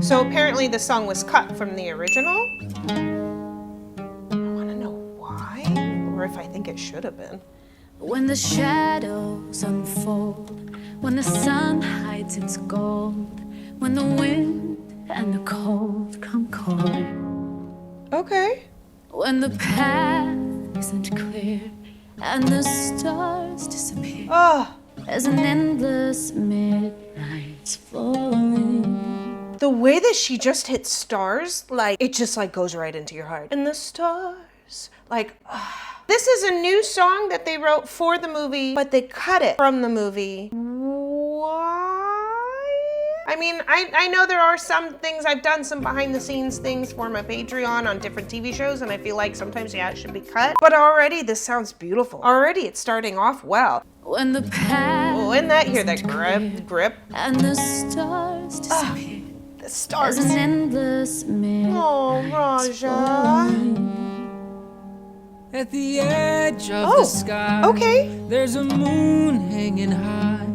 So apparently the song was cut from the original. I want to know why, or if I think it should have been. When the shadows unfold, when the sun hides its gold, when the wind and the cold come calling. Okay. When the path isn't clear and the stars disappear. Oh. As an endless midnight's falling. The way that she just hit stars, like, it just like goes right into your heart. And the stars, like, This is a new song that they wrote for the movie, but they cut it from the movie. Why? I mean, I know there are some things, I've done some behind the scenes things for my Patreon on different TV shows, and I feel like sometimes, yeah, it should be cut. But already this sounds beautiful. Already it's starting off well. When the path and that here, that grip. And the stars disappear. The stars. As an endless midnight. Oh, Raja. At the edge of the sky, there's a moon hanging high.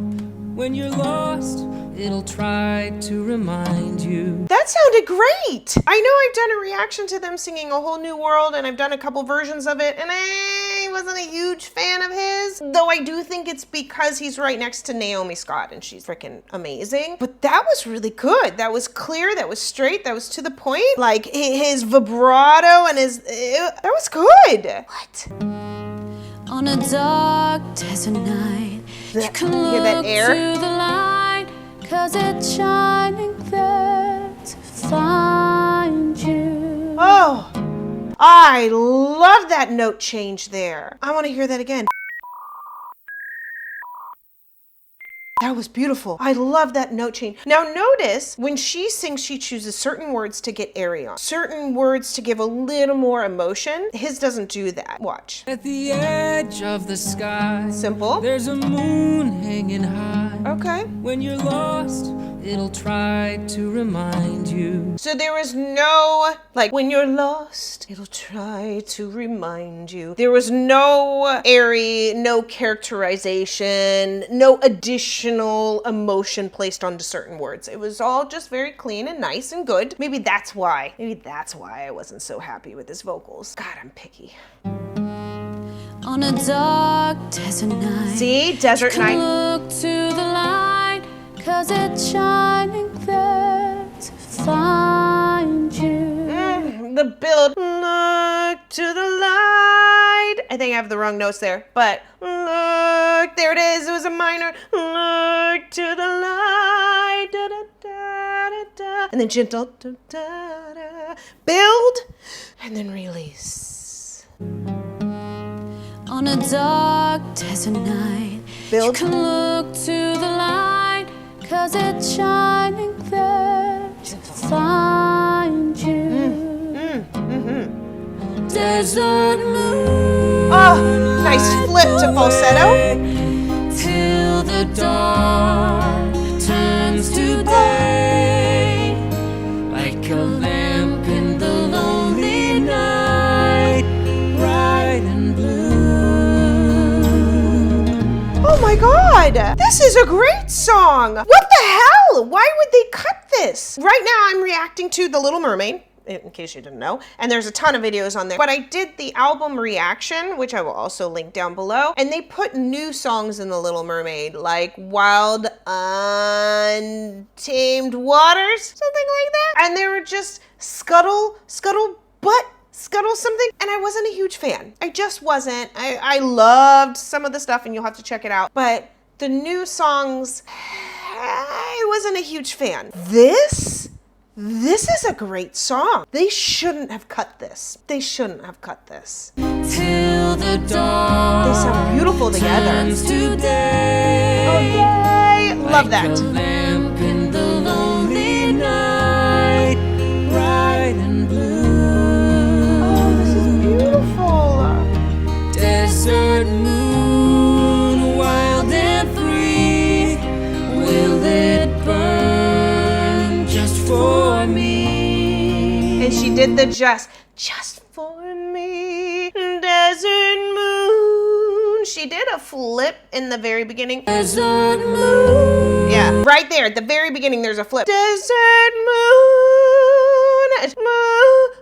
When you're lost, it'll try to remind you. That sounded great! I know I've done a reaction to them singing A Whole New World, and I've done a couple versions of it, and I wasn't a huge fan of his. Though I do think it's because he's right next to Naomi Scott, and she's freaking amazing. But that was really good. That was clear, that was straight, that was to the point. Like, his vibrato and his... that was good! What? On a dark desert night, you can hear that look air? to the light, 'cause it's shining there to find you. Oh, I love that note change there. I want to hear that again. That was beautiful. I love that note change. Now notice, when she sings, she chooses certain words to get airy on. Certain words to give a little more emotion. His doesn't do that. Watch. At the edge of the sky, simple. There's a moon hanging high. Okay. When you're lost, it'll try to remind you. So there was no, like, when you're lost, it'll try to remind you. There was no airy, no characterization, no additional emotion placed onto certain words. It was all just very clean and nice and good. Maybe that's why I wasn't so happy with his vocals. God, I'm picky. On a dark desert night. See? Desert night. Look to the light, 'cause it's shining there to find you. The build. Look to the light. I think I have the wrong notes there, but look, there it is. It was a minor. Look to the light. Da, da, da, da, da. And then gentle. Da, da, da. Build and then release. On a dark desert night, build. You can look to the light, 'cause it's shining there to find you. Desert moon. Oh, nice flip to falsetto. Till the dawn turns to day, like a lamp in the lonely night, bright and blue. Oh my God, this is a great song. What the hell? Why would they cut this? Right now I'm reacting to The Little Mermaid, in case you didn't know, and there's a ton of videos on there. But I did the album reaction, which I will also link down below, and they put new songs in The Little Mermaid, like Wild Untamed Waters, something like that. And they were just scuttle something, and I wasn't a huge fan. I just wasn't. I loved some of the stuff, and you'll have to check it out. But the new songs, I wasn't a huge fan. This is a great song. They shouldn't have cut this. They shouldn't have cut this. Till the dawn. They sound beautiful together. Turns to day. Oh, yay! Love that. Like a lamp in the lonely night, bright and blue. Oh, this is beautiful. Desert moon, wild and free, will it burn just for me? And she did the just for me, desert moon. She did a flip in the very beginning. Desert moon. Yeah, right there at the very beginning there's a flip. Desert moon.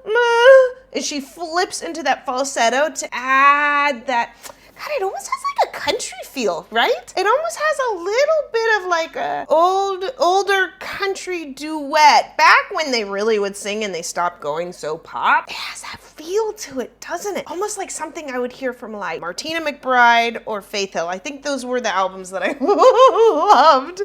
and she flips into that falsetto to add that. God, it almost has like a country feel, right? It almost has a little bit of like a older country duet. Back when they really would sing and they stopped going so pop, it has that feel to it, doesn't it? Almost like something I would hear from like Martina McBride or Faith Hill. I think those were the albums that I loved,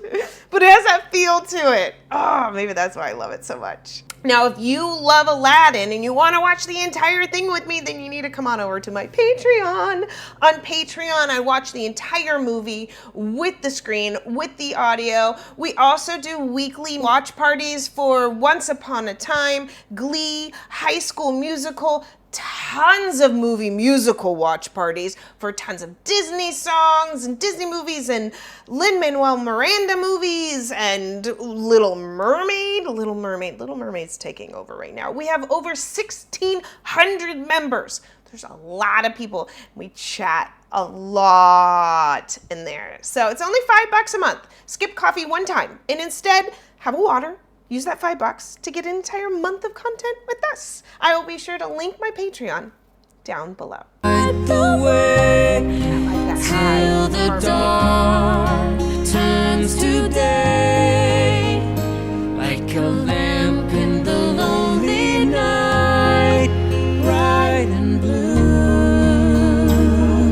but it has that feel to it. Oh, maybe that's why I love it so much. Now, if you love Aladdin and you want to watch the entire thing with me, then you need to come on over to my Patreon. On Patreon, I watch the entire movie with the screen, with the audio. We also do weekly watch parties for Once Upon a Time, Glee, High School Musical, tons of movie musical watch parties for tons of Disney songs and Disney movies and Lin-Manuel Miranda movies and Little Mermaid. Little Mermaid's taking over right now. We have over 1,600 members. There's a lot of people. We chat a lot in there. So it's only $5 a month. Skip coffee one time and instead have a water. Use that $5 to get an entire month of content with us. I will be sure to link my Patreon down below. The way till the dawn turns to day, like a lamp in the lonely night, bright and blue.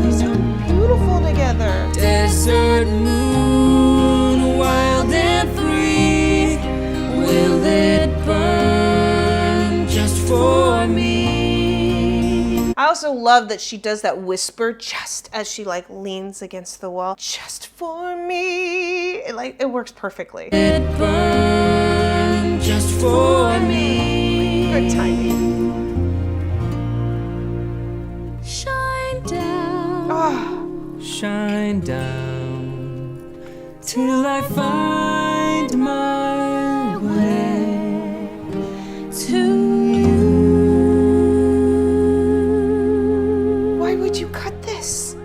They sound beautiful together. Desert moon, wild and free, will it burn just for me? I also love that she does that whisper just as she like leans against the wall. Just for me. It works perfectly. It burn just for me. Good timing. Shine down. Oh, Shine down till I find my way To you. why would you cut this?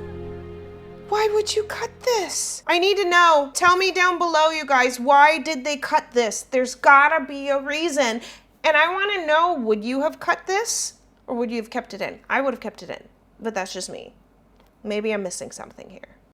Why would you cut this? I need to know. Tell me down below, you guys. Why did they cut this? There's gotta be a reason. And I want to know, would you have cut this or would you have kept it in? I would have kept it in, but that's just me. Maybe I'm missing something here.